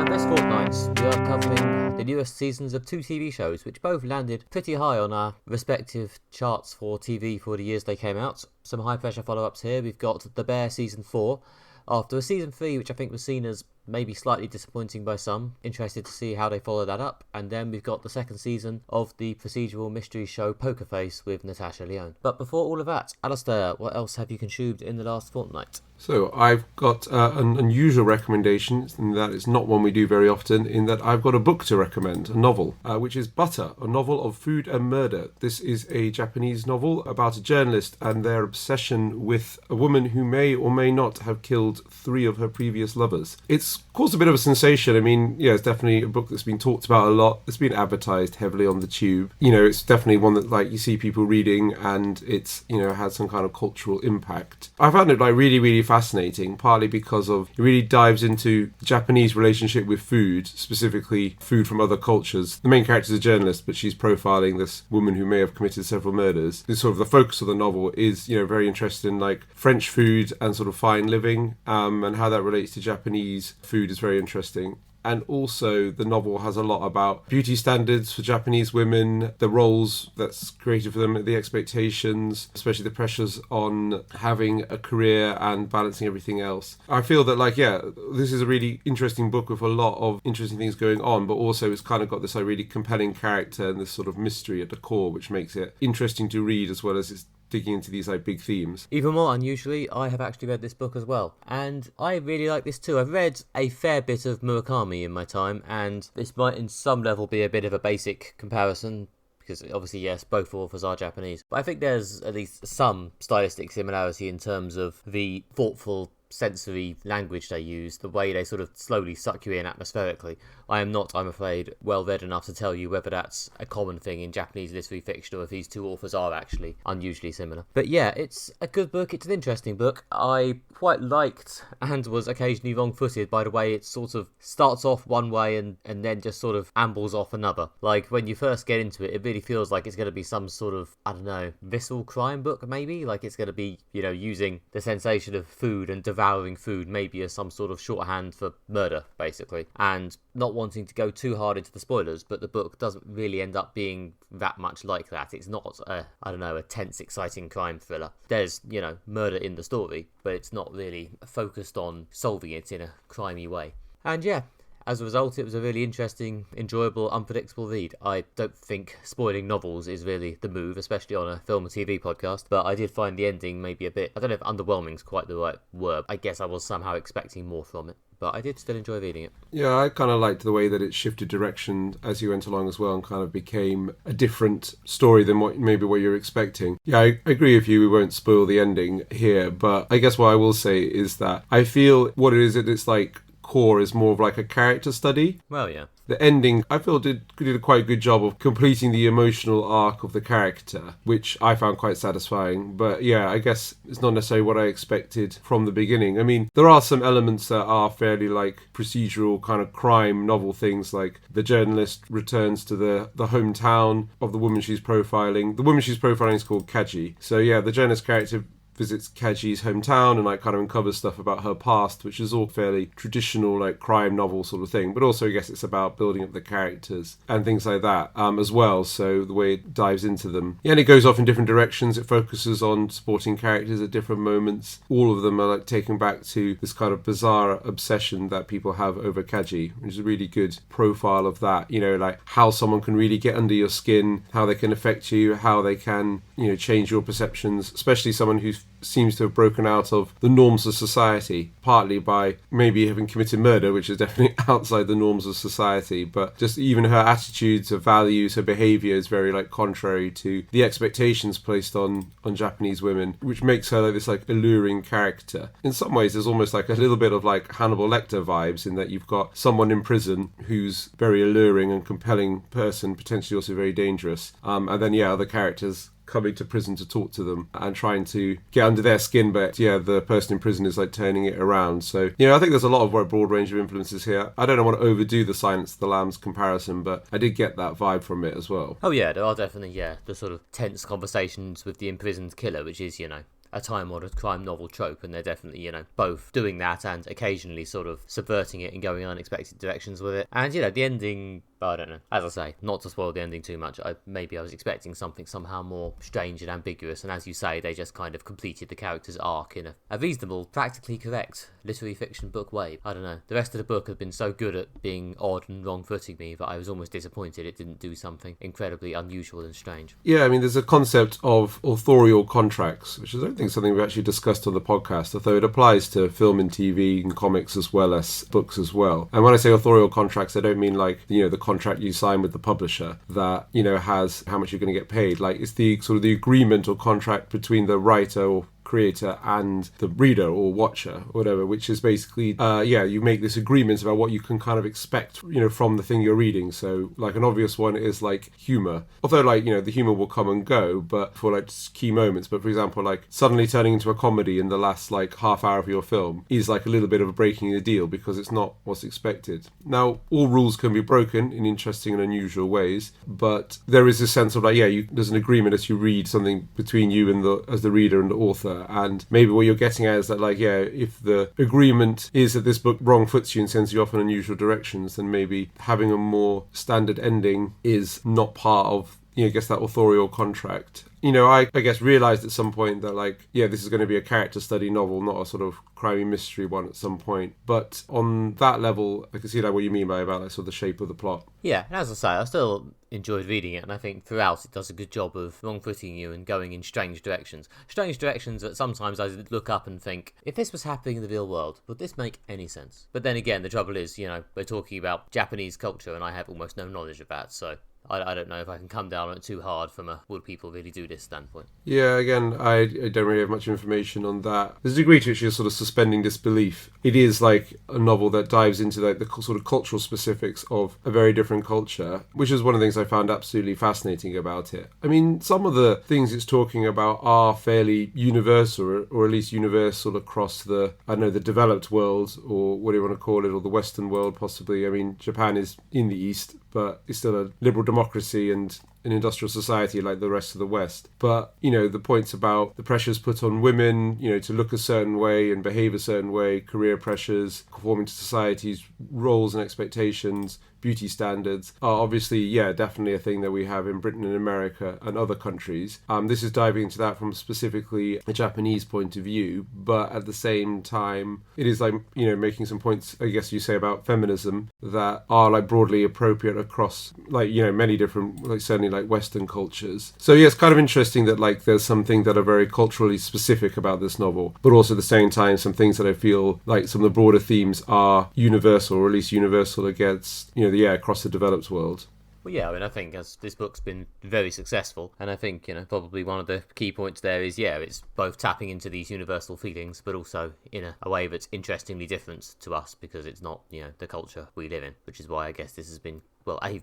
And this fortnight, we are covering the newest seasons of two TV shows, which both landed pretty high on our respective charts for TV for the years they came out. Some high-pressure follow-ups here. We've got The Bear Season 4, after a Season 3, which I think was seen as maybe slightly disappointing by some. Interested to see how they follow that up. And then we've got the second season of the procedural mystery show Poker Face with Natasha Lyonne. But before all of that, Alistair, what else have you consumed in the last fortnight? So I've got an unusual recommendation, in that it's not one we do very often, in that I've got a book to recommend, a novel, which is Butter, a novel of food and murder. This is a Japanese novel about a journalist and their obsession with a woman who may or may not have killed 3 of her previous lovers. It's caused a bit of a sensation. I mean, yeah, it's definitely a book that's been talked about a lot. It's been advertised heavily on the tube. You know, it's definitely one that, like, you see people reading and it's, you know, had some kind of cultural impact. I found it, like, really fascinating, partly because of it really dives into the Japanese relationship with food, specifically food from other cultures. The main character is a journalist, but she's profiling this woman who may have committed several murders. This sort of the focus of the novel is, you know, very interested in like French food and sort of fine living, and how that relates to Japanese food is very interesting. And also the novel has a lot about beauty standards for Japanese women, the roles that's created for them, the expectations, especially the pressures on having a career and balancing everything else. I feel that, like, yeah, this is a really interesting book with a lot of interesting things going on, but also it's kind of got this like really compelling character and this sort of mystery at the core, which makes it interesting to read as well as it's digging into these like big themes. Even more unusually, I have actually read this book as well, and I really like this too. I've read a fair bit of Murakami in my time, and this might in some level be a bit of a basic comparison, because obviously, yes, both authors are Japanese, but I think there's at least some stylistic similarity in terms of the thoughtful sensory language they use, the way they sort of slowly suck you in atmospherically. I am not, I'm afraid, well read enough to tell you whether that's a common thing in Japanese literary fiction or if these two authors are actually unusually similar. But yeah, it's a good book, it's an interesting book. I quite liked and was occasionally wrong-footed by the way it sort of starts off one way and then just sort of ambles off another. Like, when you first get into it, it really feels like it's going to be some sort of, I don't know, visceral crime book maybe? Like it's going to be, you know, using the sensation of food and devouring food maybe as some sort of shorthand for murder, basically. And not wanting to go too hard into the spoilers, but the book doesn't really end up being that much like that. It's not a tense, exciting crime thriller. There's, you know, murder in the story, but it's not really focused on solving it in a crimey way. And yeah, as a result, it was a really interesting, enjoyable, unpredictable read. I don't think spoiling novels is really the move, especially on a film or TV podcast, but I did find the ending maybe a bit, I don't know if underwhelming is quite the right word. I guess I was somehow expecting more from it, but I did still enjoy reading it. Yeah, I kind of liked the way that it shifted direction as you went along as well and kind of became a different story than what you're expecting. Yeah, I agree with you, we won't spoil the ending here, but I guess what I will say is that I feel what it is, it's like core is more of like a character study. Well, yeah. The ending, I feel, did a quite good job of completing the emotional arc of the character, which I found quite satisfying. But yeah, I guess it's not necessarily what I expected from the beginning. I mean, there are some elements that are fairly like procedural kind of crime novel things, like the journalist returns to the hometown of the woman she's profiling. The woman she's profiling is called Kaji. So yeah, the journalist character visits Kaji's hometown and like kind of uncovers stuff about her past, which is all fairly traditional like crime novel sort of thing, but also I guess it's about building up the characters and things like that as well, so the way it dives into them. Yeah, and it goes off in different directions. It focuses on supporting characters at different moments. All of them are like taken back to this kind of bizarre obsession that people have over Kaji, which is a really good profile of that, you know, like how someone can really get under your skin, how they can affect you, how they can, you know, change your perceptions, especially someone who seems to have broken out of the norms of society, partly by maybe having committed murder, which is definitely outside the norms of society, but just even her attitudes, her values, her behaviour is very like contrary to the expectations placed on Japanese women, which makes her like this like alluring character. In some ways there's almost like a little bit of like Hannibal Lecter vibes, in that you've got someone in prison who's very alluring and compelling person, potentially also very dangerous, and then yeah, other characters coming to prison to talk to them and trying to get under their skin, but yeah, the person in prison is like turning it around. So, you know, I think there's a lot of broad range of influences here. I don't want to overdo the Silence of the Lambs comparison, but I did get that vibe from it as well. Oh yeah, there are definitely, the sort of tense conversations with the imprisoned killer, which is, you know, a time-honoured crime novel trope, and they're definitely, both doing that and occasionally sort of subverting it and going in unexpected directions with it. And, the ending, I don't know. As I say, not to spoil the ending too much, maybe I was expecting something somehow more strange and ambiguous, and as you say, they just kind of completed the character's arc in a reasonable, practically correct literary fiction book way. I don't know. The rest of the book had been so good at being odd and wrong-footing me that I was almost disappointed it didn't do something incredibly unusual and strange. Yeah, I mean, there's a concept of authorial contracts, which I don't think is something we've actually discussed on the podcast, although it applies to film and TV and comics as well as books as well. And when I say authorial contracts, I don't mean like, the contract you sign with the publisher that, has how much you're going to get paid. Like, it's the sort of the agreement or contract between the writer or creator and the reader or watcher or whatever, which is basically you make this agreement about what you can kind of expect from the thing you're reading. So like an obvious one is like humor, although like the humor will come and go, but for like key moments. But for example, like suddenly turning into a comedy in the last like half hour of your film is like a little bit of a breaking the deal because it's not what's expected. Now all rules can be broken in interesting and unusual ways, but there is a sense of like there's an agreement as you read something between you and as the reader and the author. And maybe what you're getting at is that if the agreement is that this book wrong foots you and sends you off in unusual directions, then maybe having a more standard ending is not part of I guess that authorial contract. I guess realised at some point that this is going to be a character study novel, not a sort of crime mystery one at some point. But on that level, I can see what you mean about sort of the shape of the plot. Yeah, and as I say, I still enjoyed reading it, and I think throughout it does a good job of wrong-footing you and going in strange directions. Strange directions that sometimes I look up and think, if this was happening in the real world, would this make any sense? But then again, the trouble is, we're talking about Japanese culture, and I have almost no knowledge of that, so I don't know if I can come down on it too hard from a would people really do this standpoint. Yeah, again, I don't really have much information on that. There's a degree to which you're sort of suspending disbelief. It is like a novel that dives into the sort of cultural specifics of a very different culture, which is one of the things I found absolutely fascinating about it. I mean, some of the things it's talking about are fairly universal, or at least universal across the developed world, or what do you want to call it, or the Western world possibly. I mean, Japan is in the East, but it's still a liberal democracy and an industrial society like the rest of the West. But, the points about the pressures put on women, to look a certain way and behave a certain way, career pressures, conforming to society's roles and expectations, beauty standards are obviously, definitely a thing that we have in Britain and America and other countries. This is diving into that from specifically a Japanese point of view, but at the same time, it is making some points, I guess you say, about feminism that are broadly appropriate across many different, certainly Western cultures. So it's kind of interesting that there's something that are very culturally specific about this novel, but also at the same time some things that I feel like some of the broader themes are universal, or at least universal against across the developed world. Well, yeah, I mean, I think as this book's been very successful, and I think, probably one of the key points there is, it's both tapping into these universal feelings, but also in a way that's interestingly different to us, because it's not, the culture we live in, which is why I guess this has been,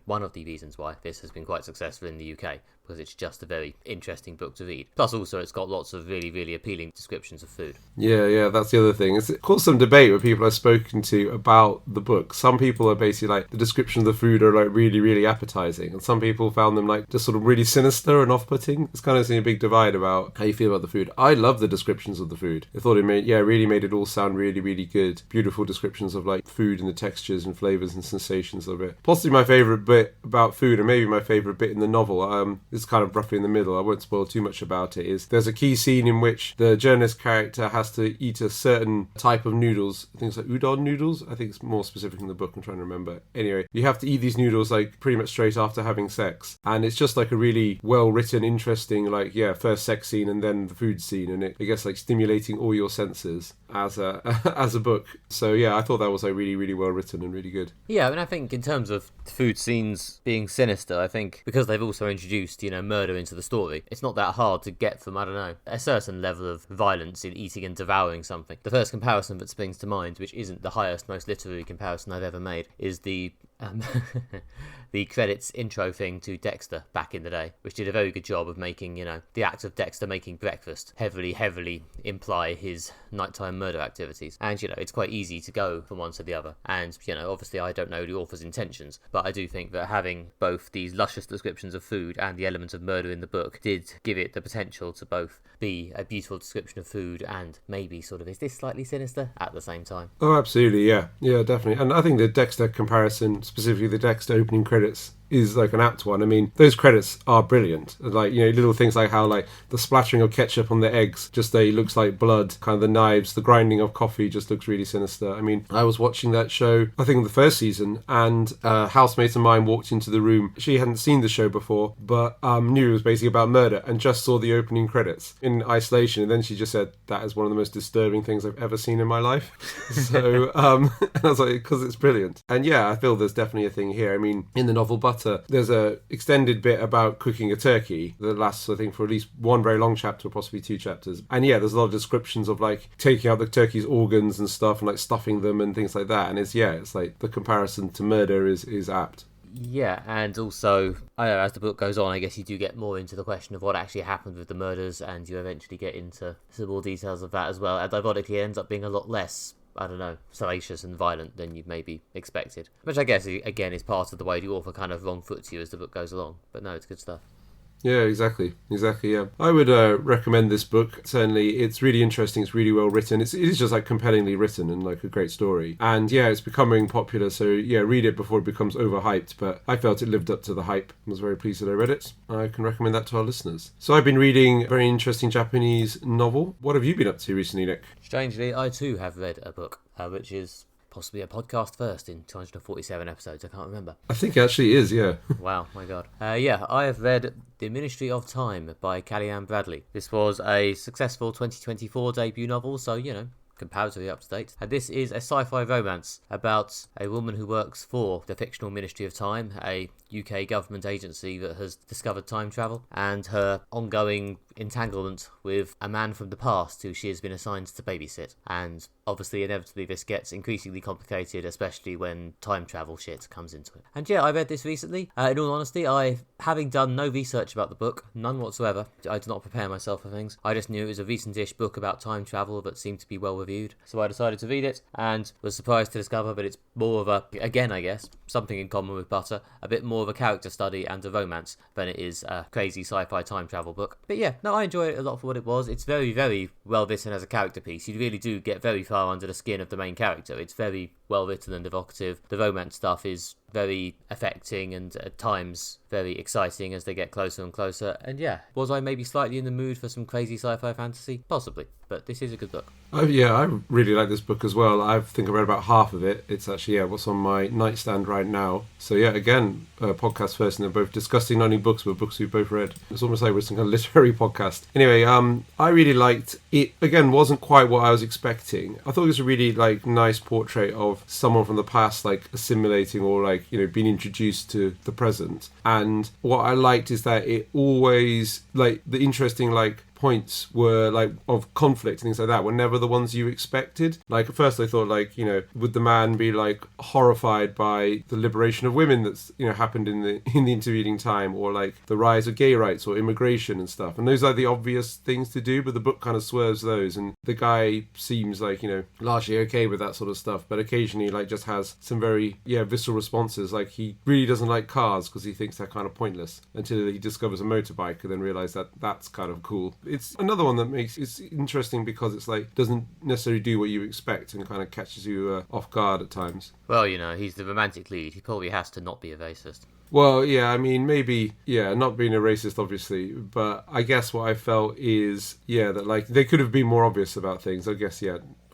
one of the reasons why this has been quite successful in the UK, because it's just a very interesting book to read. Plus also it's got lots of really, really appealing descriptions of food. Yeah, that's the other thing. It's caused some debate with people I've spoken to about the book. Some people are basically the descriptions of the food are really, really appetizing, and some people found them just sort of really sinister and off-putting. It's kind of seeing a big divide about how you feel about the food. I love the descriptions of the food. I thought it really made it all sound really, really good. Beautiful descriptions of food and the textures and flavors and sensations of it. Possibly my favorite bit about food, and maybe my favorite bit in the novel, is kind of roughly in the middle, I won't spoil too much about it, is there's a key scene in which the journalist character has to eat a certain type of noodles, things like udon noodles. I think it's more specific in the book, I'm trying to remember. Anyway, you have to eat these noodles pretty much straight after having sex, and it's just a really well written, interesting first sex scene and then the food scene, and it I guess stimulating all your senses as a as a book. So I thought that was really, really well written and really good. Yeah, I mean, I think in terms of food scenes being sinister, I think because they've also introduced murder into the story, it's not that hard to get from, a certain level of violence in eating and devouring something. The first comparison that springs to mind, which isn't the highest, most literary comparison I've ever made, is the the credits intro thing to Dexter back in the day, which did a very good job of making, the act of Dexter making breakfast heavily imply his nighttime murder activities. And, it's quite easy to go from one to the other. And, obviously I don't know the author's intentions, but I do think that having both these luscious descriptions of food and the element of murder in the book did give it the potential to both be a beautiful description of food and maybe sort of, is this slightly sinister at the same time? Oh, absolutely, yeah. Yeah, definitely. And I think the Dexter comparison, specifically the Dexter opening credits, is like an apt one. I mean, those credits are brilliant. Like, little things like how like the splattering of ketchup on the eggs just looks like blood, kind of the knives, the grinding of coffee just looks really sinister. I mean, I was watching that show, I think in the first season, and a housemate of mine walked into the room. She hadn't seen the show before, but knew it was basically about murder and just saw the opening credits in isolation. And then she just said, that is one of the most disturbing things I've ever seen in my life. So, and I was like, because it's brilliant. And yeah, I feel there's definitely a thing here. I mean, in the novel Butter, there's a extended bit about cooking a turkey that lasts, I think, for at least one very long chapter, or possibly 2 chapters. And yeah, there's a lot of descriptions of like taking out the turkey's organs and stuff and like stuffing them and things like that. And it's like the comparison to murder is apt. Yeah, and also, I don't know, as the book goes on, I guess you do get more into the question of what actually happened with the murders, and you eventually get into some more details of that as well. And ironically, it ends up being a lot less, I don't know, salacious and violent than you maybe expected. Which I guess, again, is part of the way the author kind of wrong foots you as the book goes along. But no, it's good stuff. Yeah, exactly, yeah. I would recommend this book. Certainly, it's really interesting. It's really well written. It is just like compellingly written and like a great story. And yeah, it's becoming popular. So yeah, read it before it becomes overhyped. But I felt it lived up to the hype. I was very pleased that I read it. I can recommend that to our listeners. So I've been reading a very interesting Japanese novel. What have you been up to recently, Nick? Strangely, I too have read a book, which is possibly a podcast first in 247 episodes. I can't remember. I think it actually is, yeah. Wow, my God. Yeah, I have read The Ministry of Time by Kaliane Bradley. This was a successful 2024 debut novel, so, comparatively up to date. And this is a sci-fi romance about a woman who works for the fictional Ministry of Time, a UK government agency that has discovered time travel, and her ongoing entanglement with a man from the past who she has been assigned to babysit. And obviously, inevitably, this gets increasingly complicated, especially when time travel shit comes into it. And yeah, I read this recently. In all honesty, having done no research about the book, none whatsoever, I did not prepare myself for things. I just knew it was a recent-ish book about time travel that seemed to be well reviewed. So I decided to read it, and was surprised to discover that it's more of a, again I guess, something in common with Butter, a bit more of a character study and a romance than it is a crazy sci-fi time travel book. But yeah, no, I enjoy it a lot for what it was. It's very, very well written as a character piece. You really do get very far under the skin of the main character. It's very well written and evocative. The romance stuff is very affecting and at times very exciting as they get closer and closer. And yeah, was I maybe slightly in the mood for some crazy sci-fi fantasy? Possibly, but this is a good book. Yeah, I really like this book as well. I think I read about half of it. It's actually, what's on my nightstand right now. So yeah, again, podcast first, and they're both discussing not only books, but books we've both read. It's almost like we're some kind of literary podcast. Anyway, I really liked it. Again, wasn't quite what I was expecting. I thought it was a really nice portrait of someone from the past, assimilating or being introduced to the present. And what I liked is that it always, the interesting, points were of conflict and things like that were never the ones you expected. At first I thought would the man be horrified by the liberation of women that's happened in the intervening time, or the rise of gay rights or immigration and stuff, and those are the obvious things to do, but the book kind of swerves those, and the guy seems largely okay with that sort of stuff, but occasionally just has some very visceral responses, he really doesn't like cars because he thinks they're kind of pointless, until he discovers a motorbike and then realize that that's kind of cool. It's another one that makes it's interesting because it's doesn't necessarily do what you expect and kind of catches you off guard at times. Well, he's the romantic lead. He probably has to not be a racist. Well, yeah, I mean, maybe, not being a racist, obviously, but I guess what I felt is, that, they could have been more obvious about things. I guess,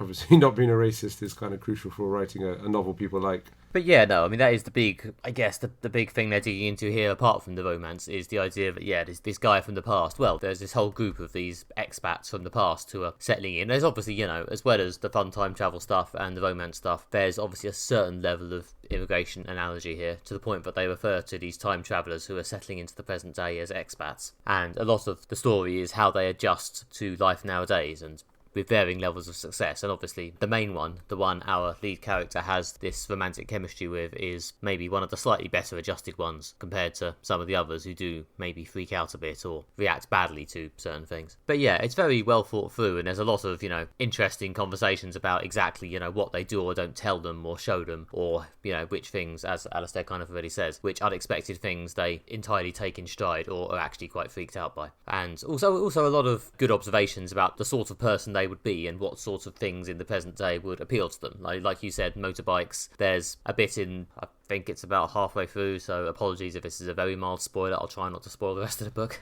obviously not being a racist is kind of crucial for writing a novel people like. But yeah, no, I mean, that is the big, I guess, the big thing they're digging into here, apart from the romance, is the idea that, this guy from the past, well, there's this whole group of these expats from the past who are settling in. There's obviously, as well as the fun time travel stuff and the romance stuff, there's obviously a certain level of immigration analogy here, to the point that they refer to these time travellers who are settling into the present day as expats. And a lot of the story is how they adjust to life nowadays, and with varying levels of success. And obviously the main one, the one our lead character has this romantic chemistry with, is maybe one of the slightly better adjusted ones compared to some of the others who do maybe freak out a bit or react badly to certain things. But yeah, it's very well thought through, and there's a lot of, interesting conversations about exactly, what they do or don't tell them or show them, or, which things, as Alistair kind of already says, which unexpected things they entirely take in stride or are actually quite freaked out by. And also a lot of good observations about the sort of person they would be and what sorts of things in the present day would appeal to them. Like you said, motorbikes, there's a bit in, I think it's about halfway through, so apologies if this is a very mild spoiler, I'll try not to spoil the rest of the book.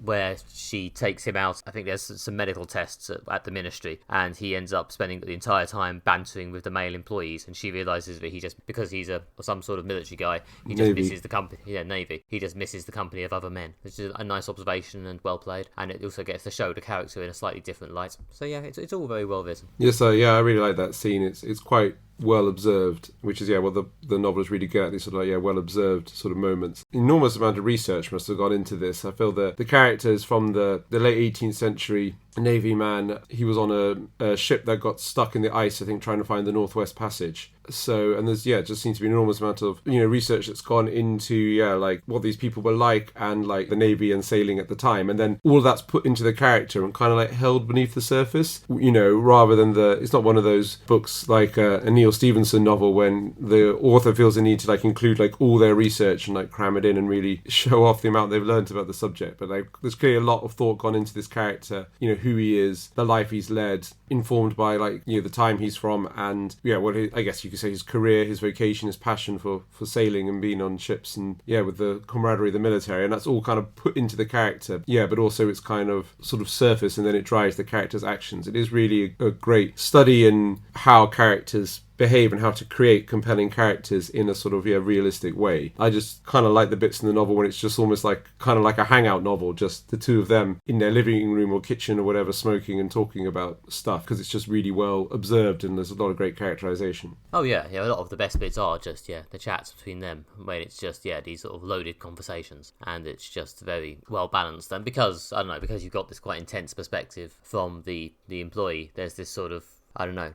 Where she takes him out. I think there's some medical tests at the ministry, and he ends up spending the entire time bantering with the male employees, and she realises that because he's some sort of military guy, he just misses the company. Yeah, Navy. He just misses the company of other men, which is a nice observation and well played, and it also gets to show the character in a slightly different light. So yeah, it's all very well written. Yes, I really like that scene. It's quite well observed, which is what the novel is really good at, these sort of well observed sort of moments. Enormous amount of research must have gone into this. I feel that the characters from the late 18th century Navy man, he was on a ship that got stuck in the ice, I think, trying to find the Northwest Passage. So, and there's just seems to be an enormous amount of research that's gone into like what these people were like, and like the Navy and sailing at the time, and then all of that's put into the character and kind of like held beneath the surface, rather than it's not one of those books like a Neil Stevenson novel when the author feels the need to like include like all their research and like cram it in and really show off the amount they've learned about the subject. But like there's clearly a lot of thought gone into this character, who he is, the life he's led, informed by like the time he's from, and I guess you could say his career, his vocation, his passion for sailing and being on ships, and with the camaraderie of the military, and that's all kind of put into the character. But also it's kind of sort of surface, and then it drives the character's actions. It is really a great study in how characters behave and how to create compelling characters in a sort of realistic way. I just kind of like the bits in the novel when it's just almost like kind of like a hangout novel, just the two of them in their living room or kitchen or whatever, smoking and talking about stuff, because it's just really well observed and there's a lot of great characterization. Oh yeah, a lot of the best bits are just the chats between them, when it's just these sort of loaded conversations, and it's just very well balanced. And because you've got this quite intense perspective from the employee, there's this sort of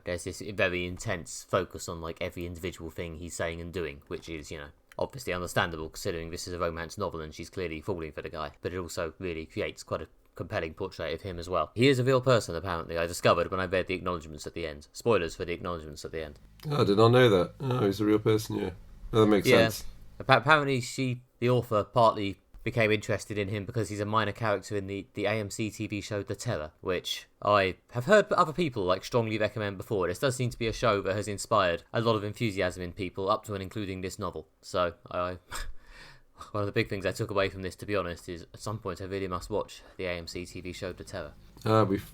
there's this very intense focus on like every individual thing he's saying and doing, which is, obviously understandable considering this is a romance novel and she's clearly falling for the guy, but it also really creates quite a compelling portrait of him as well. He is a real person, apparently, I discovered when I read the acknowledgements at the end. Spoilers for the acknowledgements at the end. Oh, I did not know that. Oh, he's a real person, yeah. Well, that makes sense. Apparently the author, partly became interested in him because he's a minor character in the AMC TV show The Terror, which I have heard other people like strongly recommend before. This does seem to be a show that has inspired a lot of enthusiasm in people, up to and including this novel. So one of the big things I took away from this, to be honest, is at some point I really must watch the AMC TV show The Terror.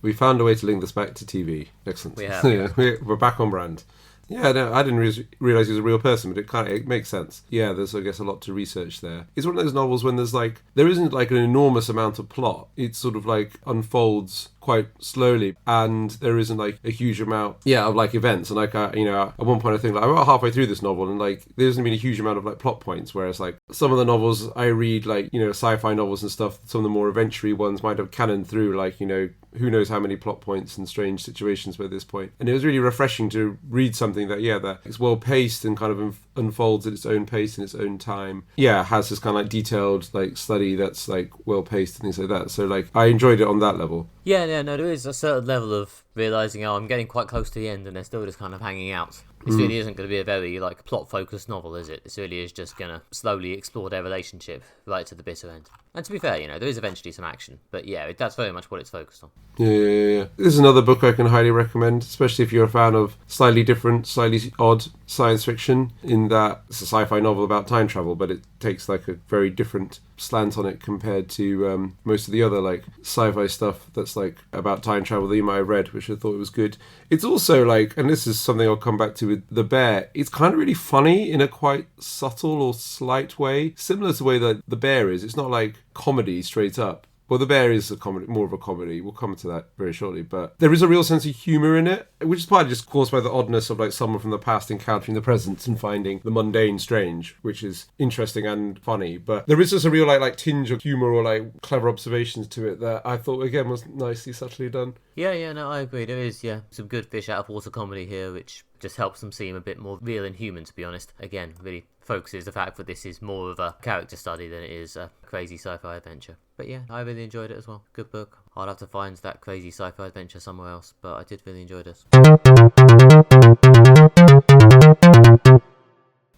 We found a way to link this back to TV. Excellent. We have. We're back on brand. Yeah, no, I didn't realise he was a real person, but it makes sense. Yeah, there's, I guess, a lot to research there. It's one of those novels when there isn't like an enormous amount of plot. It sort of like unfolds quite slowly, and there isn't like a huge amount of like events, and like at one point I think like I'm about halfway through this novel and like there hasn't been a huge amount of like plot points, whereas like some of the novels I read, like sci-fi novels and stuff, some of the more adventure ones might have cannoned through like who knows how many plot points and strange situations by this point. And it was really refreshing to read something that it's well paced and kind of unfolds at its own pace in its own time. Has this kind of like detailed like study that's like well paced and things like that. So like I enjoyed it on that level. There is a certain level of realising, I'm getting quite close to the end and they're still just kind of hanging out. This really isn't going to be a very like plot-focused novel, is it? This really is just going to slowly explore their relationship right to the bitter end. And to be fair, there is eventually some action, but that's very much what it's focused on. Yeah. This is another book I can highly recommend, especially if you're a fan of slightly different, slightly odd science fiction, in that it's a sci-fi novel about time travel, but it takes like a very different slant on it compared to most of the other like sci-fi stuff that's like about time travel that you might have read, which I thought was good. It's also like, and this is something I'll come back to with The Bear, it's kind of really funny in a quite subtle or slight way, similar to the way that The Bear is. It's not like comedy straight up, Well, The Bear is a comedy, more of a comedy. We'll come to that very shortly. But there is a real sense of humour in it, which is partly just caused by the oddness of like someone from the past encountering the present and finding the mundane strange, which is interesting and funny. But there is just a real like tinge of humour or like clever observations to it that I thought again was nicely, subtly done. Yeah, no, I agree. There is, some good fish out of water comedy here, which just helps them seem a bit more real and human, to be honest. Again, really focuses the fact that this is more of a character study than it is a crazy sci-fi adventure. But yeah, I really enjoyed it as well. Good book. I'll have to find that crazy sci-fi adventure somewhere else, but I did really enjoy this.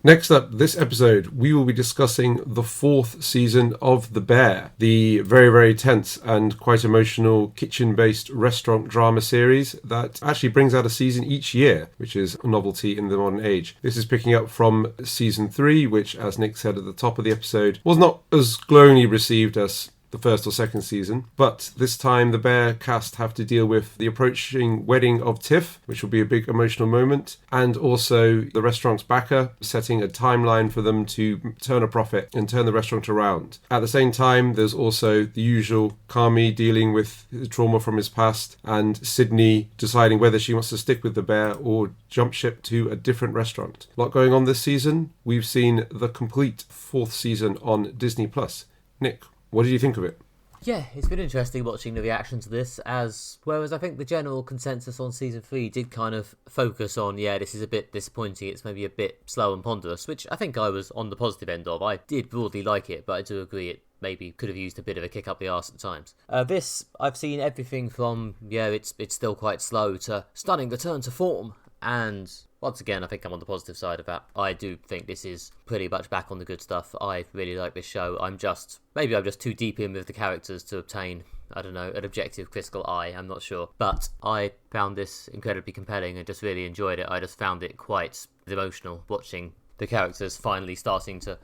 Next up, this episode, we will be discussing the 4th season of The Bear, the very, very tense and quite emotional kitchen-based restaurant drama series that actually brings out a season each year, which is a novelty in the modern age. This is picking up from season 3, which, as Nick said at the top of the episode, was not as glowingly received as the first or second season, but this time the Bear cast have to deal with the approaching wedding of Tiff, which will be a big emotional moment, and also the restaurant's backer setting a timeline for them to turn a profit and turn the restaurant around. At the same time, there's also the usual Kami dealing with the trauma from his past, and Sydney deciding whether she wants to stick with the Bear or jump ship to a different restaurant. A lot going on this season. We've seen the complete 4th season on Disney+. Nick, what did you think of it? Yeah, it's been interesting watching the reaction to this, whereas I think the general consensus on season 3 did kind of focus on, this is a bit disappointing, it's maybe a bit slow and ponderous, which I think I was on the positive end of. I did broadly like it, but I do agree it maybe could have used a bit of a kick up the arse at times. This, I've seen everything from, it's still quite slow, to stunning return to form, and once again, I think I'm on the positive side of that. I do think this is pretty much back on the good stuff. I really like this show. Maybe I'm just too deep in with the characters to obtain, I don't know, an objective critical eye. I'm not sure. But I found this incredibly compelling and just really enjoyed it. I just found it quite emotional watching the characters finally starting to,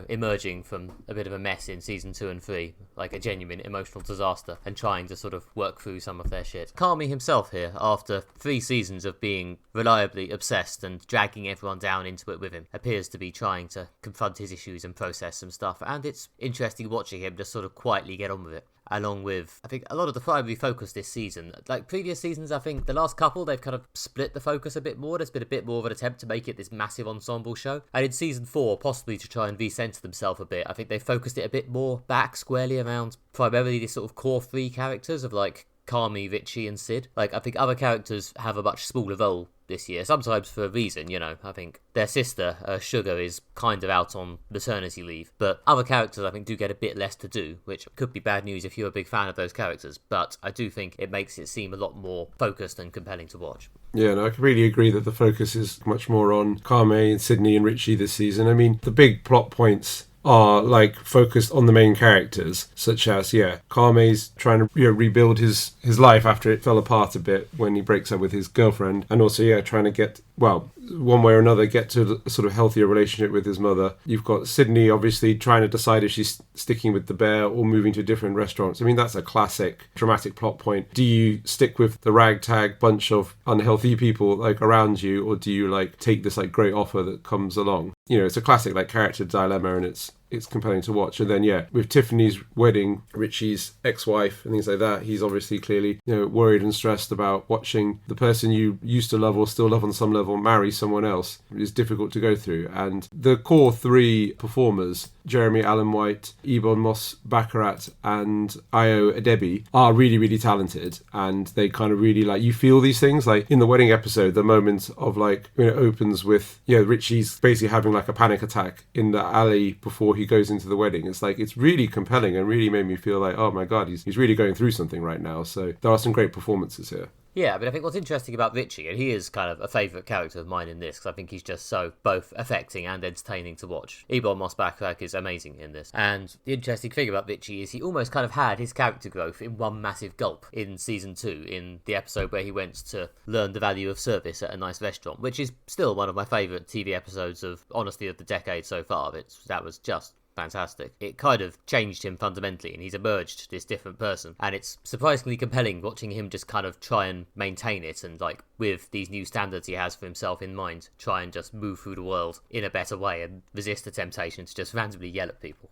emerging from a bit of a mess in season 2 and 3, like a genuine emotional disaster, and trying to sort of work through some of their shit. Kami himself here, after 3 seasons of being reliably obsessed and dragging everyone down into it with him, appears to be trying to confront his issues and process some stuff, and it's interesting watching him just sort of quietly get on with it. Along with, I think, a lot of the primary focus this season. Like previous seasons, I think the last couple, they've kind of split the focus a bit more. There's been a bit more of an attempt to make it this massive ensemble show. And in season 4, possibly to try and recenter themselves a bit, I think they focused it a bit more back squarely around primarily these sort of core 3 characters of like Kami, Richie and Sid. Like, I think other characters have a much smaller role this year, sometimes for a reason, I think their sister, Sugar, is kind of out on maternity leave, but other characters I think do get a bit less to do, which could be bad news if you're a big fan of those characters, but I do think it makes it seem a lot more focused and compelling to watch. Yeah, no, I completely agree that the focus is much more on Kame and Sydney and Richie this season. I mean, the big plot points are like focused on the main characters, such as Kame's trying to rebuild his life after it fell apart a bit when he breaks up with his girlfriend, and also trying to get, well, one way or another, get to a sort of healthier relationship with his mother. You've got Sydney obviously trying to decide if she's sticking with the Bear or moving to different restaurants. I mean, that's a classic dramatic plot point. Do you stick with the ragtag bunch of unhealthy people like around you, or do you like take this like great offer that comes along? It's a classic like character dilemma, and it's compelling to watch. And then with Tiffany's wedding, Richie's ex-wife and things like that, he's obviously clearly worried and stressed about watching the person you used to love or still love on some level marry someone else. It's difficult to go through. And the core 3 performers, Jeremy Allen White, Ebon Moss Baccarat and Ayo Adebi, are really, really talented, and they kind of really you feel these things. Like in the wedding episode, the moment of when it opens with Richie's basically having like a panic attack in the alley before he goes into the wedding. It's really compelling and really made me feel like, oh my god, he's really going through something right now. So there are some great performances here. Yeah, but I think what's interesting about Richie, and he is kind of a favourite character of mine in this, because I think he's just so both affecting and entertaining to watch. Ebon Moss Baccarat is amazing in this. And the interesting thing about Richie is he almost kind of had his character growth in one massive gulp in season 2, in the episode where he went to learn the value of service at a nice restaurant, which is still one of my favourite TV episodes of, honestly, of the decade so far. That was just fantastic. It kind of changed him fundamentally, and he's emerged this different person, and it's surprisingly compelling watching him just kind of try and maintain it, and with these new standards he has for himself in mind, try and just move through the world in a better way and resist the temptation to just randomly yell at people.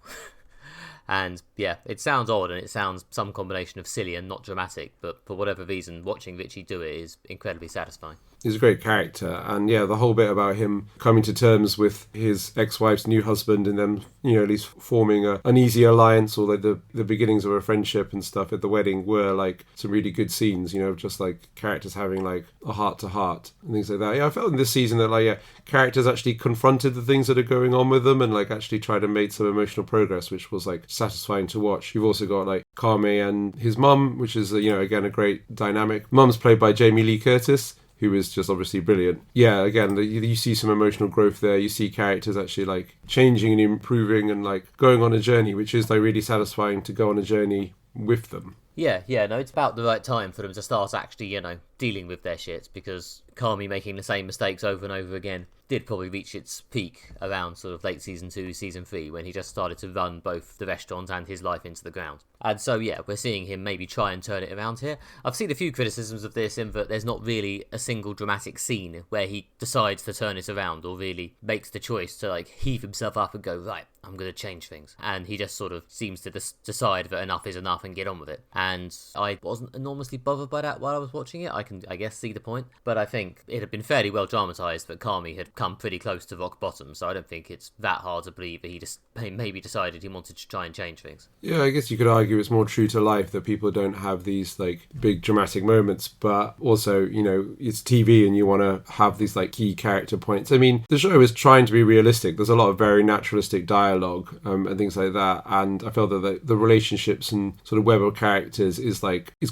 And yeah, it sounds odd and it sounds some combination of silly and not dramatic, but for whatever reason, watching Richie do it is incredibly satisfying. He's a great character, and yeah, the whole bit about him coming to terms with his ex-wife's new husband and them, at least forming an easy alliance, or like the beginnings of a friendship and stuff at the wedding were like some really good scenes, just like characters having like a heart-to-heart and things like that. Yeah, I felt in this season that like, yeah, characters actually confronted the things that are going on with them and like actually tried to make some emotional progress, which was like satisfying to watch. You've also got like Kame and his mum, which is, again, a great dynamic. Mum's played by Jamie Lee Curtis, who is just obviously brilliant. Yeah, again, you see some emotional growth there. You see characters actually like changing and improving and like going on a journey, which is like really satisfying to go on a journey with them. Yeah, no, it's about the right time for them to start actually, dealing with their shit, because Kami making the same mistakes over and over again did probably reach its peak around sort of late season 2, season 3, when he just started to run both the restaurant and his life into the ground. And so, yeah, we're seeing him maybe try and turn it around here. I've seen a few criticisms of this in that there's not really a single dramatic scene where he decides to turn it around or really makes the choice to, like, heave himself up and go, right, I'm going to change things. And he just sort of seems to decide that enough is enough and get on with it. And I wasn't enormously bothered by that while I was watching it. I can, I guess, see the point. But I think it had been fairly well dramatised that Kami had come pretty close to rock bottom, so I don't think it's that hard to believe that he just maybe decided he wanted to try and change things. Yeah, I guess you could argue it's more true to life that people don't have these like big dramatic moments, but also, it's TV and you want to have these like key character points. I mean, the show is trying to be realistic. There's a lot of very naturalistic dialogue and things like that, and I felt that the relationships and sort of web of characters is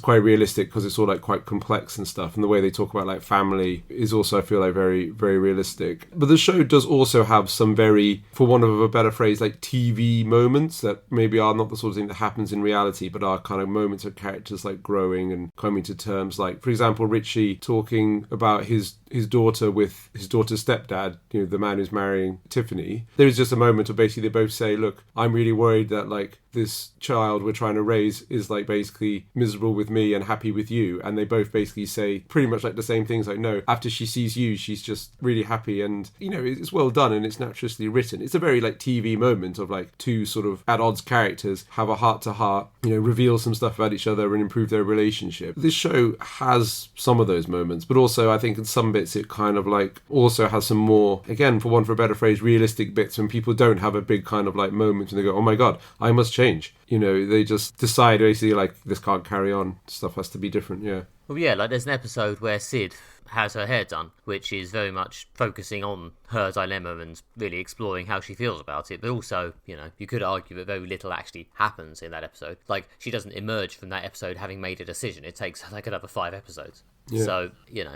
quite realistic because it's all like quite complex and stuff, and the way they talk about like family is also, I feel like, very, very realistic. But the show does also have some very, for want of a better phrase, like TV moments that maybe are not the sort of thing that happens in reality, but are kind of moments of characters like growing and coming to terms. Like, for example, Richie talking about his daughter with his daughter's stepdad, the man who's marrying Tiffany. There is just a moment where basically they both say, look, I'm really worried that like this child we're trying to raise is like basically miserable with me and happy with you. And they both basically say pretty much like the same things, like, no, after she sees you, she's just really happy. And, it's well done and it's naturally written. It's a very like TV moment of like two sort of at odds characters have a heart to heart, reveal some stuff about each other and improve their relationship. This show has some of those moments, but also I think in some bits it kind of like also has some more, again, for want of a better phrase, realistic bits when people don't have a big kind of like moment and they go, oh my God, I must change. They just decide basically like this can't carry on. Stuff has to be different, yeah. Well, yeah, like there's an episode where Sid has her hair done, which is very much focusing on her dilemma and really exploring how she feels about it. But also, you could argue that very little actually happens in that episode. Like, she doesn't emerge from that episode having made a decision. It takes like another 5 episodes. Yeah. So,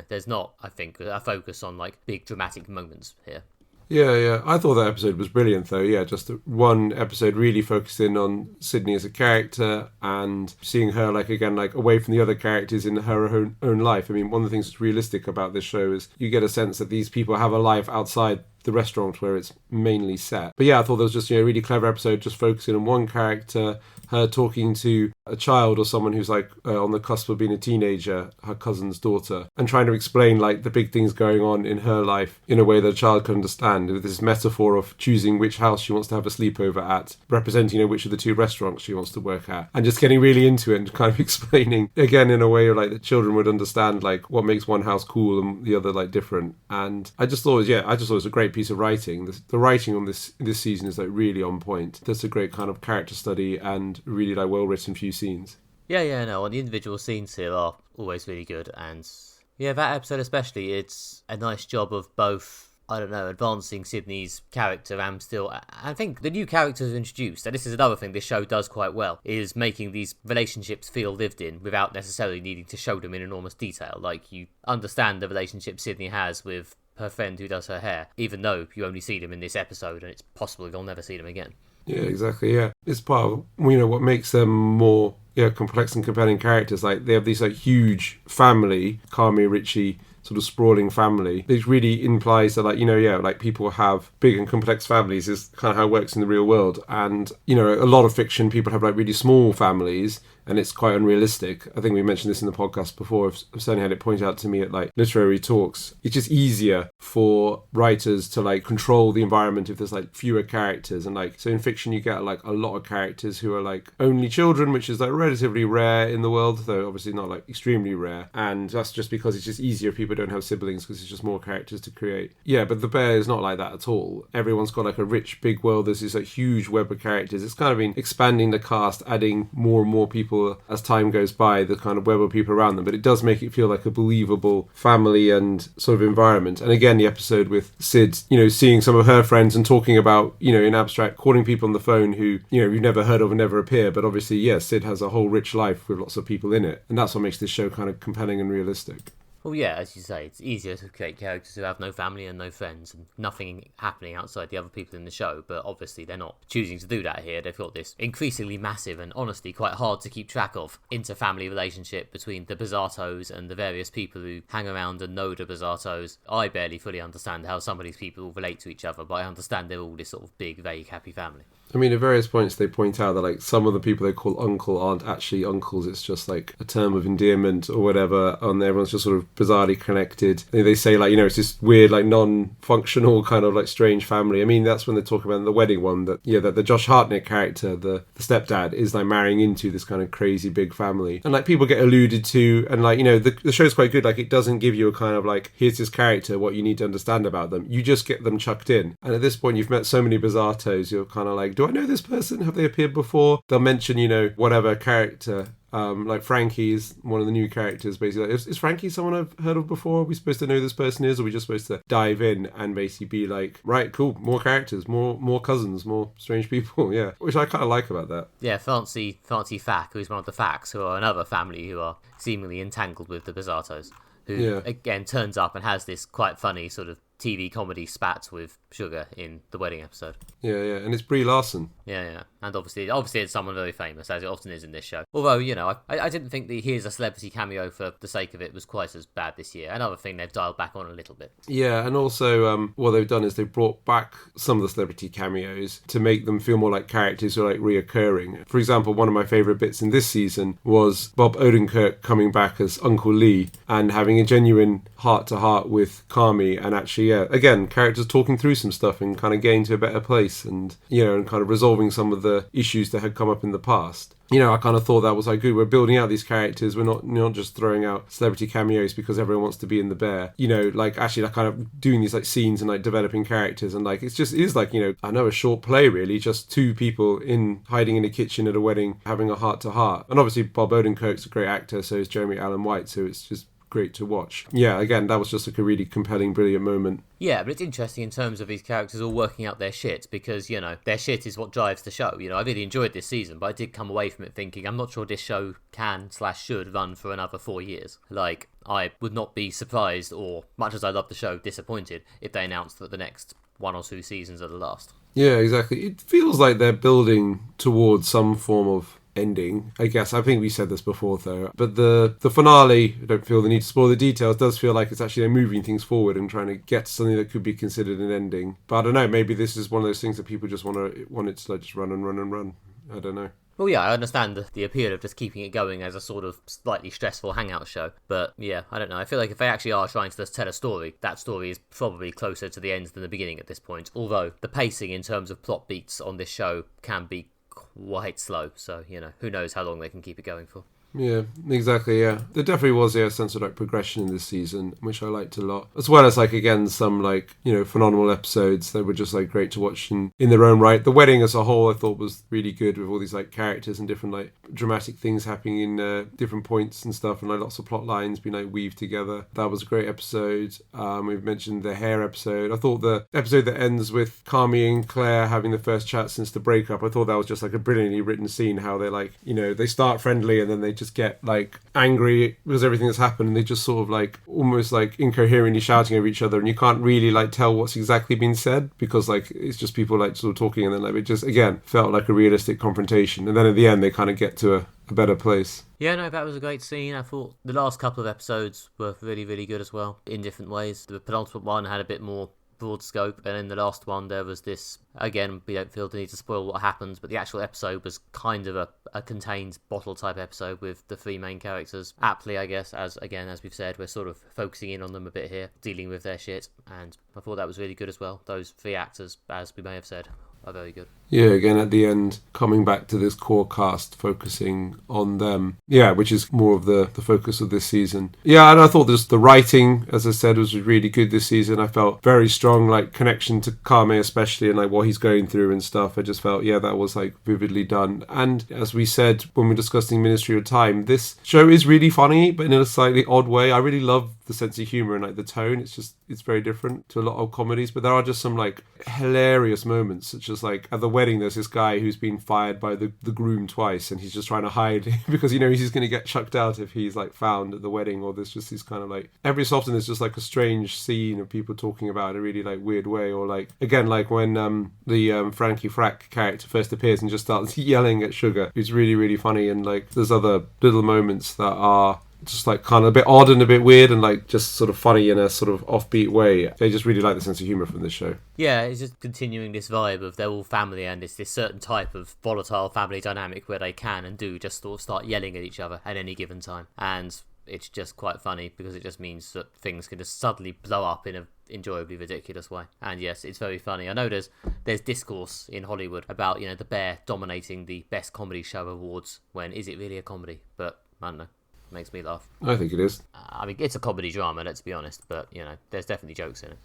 there's not, I think, a focus on like big dramatic moments here. Yeah. I thought that episode was brilliant, though. Yeah, just one episode really focusing on Sydney as a character and seeing her, like, again, like, away from the other characters in her own life. I mean, one of the things that's realistic about this show is you get a sense that these people have a life outside the restaurant where it's mainly set. But yeah, I thought there was just a really clever episode just focusing on one character, her talking to a child or someone who's like on the cusp of being a teenager, her cousin's daughter, and trying to explain like the big things going on in her life in a way that a child can understand. This metaphor of choosing which house she wants to have a sleepover at, representing which of the 2 restaurants she wants to work at, and just getting really into it and kind of explaining again in a way like that children would understand like what makes one house cool and the other like different. And I just thought it was a great piece of writing. The writing on this season is like really on point. That's a great kind of character study and really like well written few scenes. Yeah, no, the individual scenes here are always really good, and yeah, that episode especially, it's a nice job of both, I don't know, advancing Sydney's character and still, I think the new characters introduced, and this is another thing this show does quite well, is making these relationships feel lived in without necessarily needing to show them in enormous detail. Like, you understand the relationship Sydney has with her friend who does her hair, even though you only see them in this episode and it's possible you'll never see them again. Yeah, exactly, yeah. It's part of, what makes them more complex and compelling characters. Like, they have these like huge family, Kami, Richie, sort of sprawling family. It really implies that like people have big and complex families is kind of how it works in the real world. And, a lot of fiction, people have like really small families and it's quite unrealistic. I think we mentioned this in the podcast before. I've certainly had it pointed out to me at like literary talks. It's just easier for writers to like control the environment if there's like fewer characters, and like so in fiction you get like a lot of characters who are like only children, which is like relatively rare in the world, though obviously not like extremely rare, and that's just because it's just easier if people don't have siblings because it's just more characters to create. Yeah, but the Bear is not like that at all. Everyone's got like a rich big world. There's this like huge web of characters. It's kind of been expanding the cast, adding more and more people as time goes by, the kind of web of people around them, but it does make it feel like a believable family and sort of environment. And again, the episode with Sid, you know, seeing some of her friends and talking about, you know, in abstract, calling people on the phone who, you know, you've never heard of and never appear, but obviously, yeah, Sid has a whole rich life with lots of people in it, and that's what makes this show kind of compelling and realistic. Well, yeah, as you say, it's easier to create characters who have no family and no friends and nothing happening outside the other people in the show, but obviously they're not choosing to do that here. They've got this increasingly massive and honestly quite hard to keep track of inter-family relationship between the Bizzatos and the various people who hang around and know the Bizzatos. I barely fully understand how some of these people relate to each other, but I understand they're all this sort of big, vague, happy family. I mean, at various points they point out that like some of the people they call uncle aren't actually uncles. It's just like a term of endearment or whatever, and everyone's just sort of bizarrely connected. And they say like, you know, it's this weird like non-functional kind of like strange family. I mean, that's when they talk about the wedding one that, yeah, that the Josh Hartnett character, the stepdad, is like marrying into this kind of crazy big family, and like people get alluded to, and like, you know, the show's quite good. Like, it doesn't give you a kind of like, here's this character, what you need to understand about them. You just get them chucked in, and at this point you've met so many Bizzatos, you're kind of like, do I know this person? Have they appeared before? They'll mention, you know, whatever character. Like Frankie's one of the new characters, basically. Like, is Frankie someone I've heard of before? Are we supposed to know who this person is? Or are we just supposed to dive in and basically be like, right, cool, more characters, more cousins, more strange people? Yeah, which I kind of like about that. Yeah, Fancy Fack, who's one of the Facks, who are another family who are seemingly entangled with the Bizzatos, who again turns up and has this quite funny sort of TV comedy spat with Sugar in the wedding episode. Yeah, and it's Brie Larson. Yeah, and obviously it's someone very famous, as it often is in this show. Although, you know, I didn't think the here's a celebrity cameo for the sake of it was quite as bad this year. Another thing they've dialed back on a little bit. Yeah, and also what they've done is they've brought back some of the celebrity cameos to make them feel more like characters who are like reoccurring. For example, one of my favourite bits in this season was Bob Odenkirk coming back as Uncle Lee and having a genuine heart-to-heart with Kami, and actually, yeah, again, characters talking through some stuff and kind of getting to a better place, and, you know, and kind of resolving some of the issues that had come up in the past. You know, I kind of thought that was like good. We're building out these characters. We're not just throwing out celebrity cameos because everyone wants to be in the Bear. You know, like actually like kind of doing these like scenes and like developing characters, and like it is like, you know, I know, a short play really, just two people hiding in a kitchen at a wedding having a heart to heart. And obviously Bob Odenkirk's a great actor, so is Jeremy Allen White, so it's just great to watch. Yeah, again, that was just like a really compelling, brilliant moment. Yeah, but it's interesting in terms of these characters all working out their shit, because, you know, their shit is what drives the show. You know, I really enjoyed this season, but I did come away from it thinking, I'm not sure this show can/should run for another 4 years. Like, I would not be surprised, or, much as I love the show, disappointed, if they announced that the next 1 or 2 seasons are the last. Yeah, exactly. It feels like they're building towards some form of ending, I guess. I think we said this before though, but the finale, I don't feel the need to spoil the details, does feel like it's actually they're moving things forward and trying to get to something that could be considered an ending. But I don't know, maybe this is one of those things that people just want it to like just run and run and run. I don't know. Well, yeah, I understand the appeal of just keeping it going as a sort of slightly stressful hangout show. But, yeah, I don't know. I feel like if they actually are trying to just tell a story, that story is probably closer to the end than the beginning at this point. Although, the pacing in terms of plot beats on this show can be quite slow. So, you know, who knows how long they can keep it going for. Yeah, exactly, yeah. There definitely was a sense of like progression in this season, which I liked a lot. As well as like, again, some like, you know, phenomenal episodes that were just like great to watch in their own right. The wedding as a whole I thought was really good, with all these like characters and different like dramatic things happening in different points and stuff, and like lots of plot lines being like weaved together. That was a great episode. We've mentioned the hair episode. I thought the episode that ends with Kami and Claire having the first chat since the breakup, I thought that was just like a brilliantly written scene, how they like, you know, they start friendly and then they just get like angry because everything that's happened, and they just sort of like almost like incoherently shouting over each other, and you can't really like tell what's exactly been said because like it's just people like sort of talking, and then like it just again felt like a realistic confrontation, and then at the end they kind of get to a better place. Yeah, no, that was a great scene. I thought the last couple of episodes were really, really good as well, in different ways. The penultimate one had a bit more broad scope, and in the last one there was this, again, we don't feel the need to spoil what happens, but the actual episode was kind of a contained bottle type episode with the 3 main characters. Aptly, I guess, as we've said, we're sort of focusing in on them a bit here, dealing with their shit, and I thought that was really good as well. Those 3 actors, as we may have said, are very good. Yeah, again, at the end, coming back to this core cast, focusing on them. Yeah, which is more of the focus of this season. Yeah, and I thought the writing, as I said, was really good this season. I felt very strong, like, connection to Kame especially, and like what he's going through and stuff. I just felt, yeah, that was like vividly done. And as we said when we were discussing Ministry of Time, this show is really funny, but in a slightly odd way. I really love the sense of humor and like the tone. It's very different to a lot of comedies, but there are just some like hilarious moments, such as like at the wedding there's this guy who's been fired by the groom twice, and he's just trying to hide because he's going to get chucked out if he's like found at the wedding. Or there's just these kind of like, every so often there's just like a strange scene of people talking about in a really like weird way. Or like, again, like when the Frankie Frack character first appears and just starts yelling at Sugar. It's really, really funny. And like there's other little moments that are just like kind of a bit odd and a bit weird and like just sort of funny in a sort of offbeat way. They just really like the sense of humour from this show. Yeah, it's just continuing this vibe of they're all family, and it's this certain type of volatile family dynamic where they can and do just sort of start yelling at each other at any given time. And it's just quite funny because it just means that things can just suddenly blow up in a enjoyably ridiculous way. And yes, it's very funny. I know there's discourse in Hollywood about, the Bear dominating the Best Comedy Show awards when is it really a comedy? But I don't know. Makes me laugh. I think it is. I mean, it's a comedy drama, let's be honest, but, there's definitely jokes in it.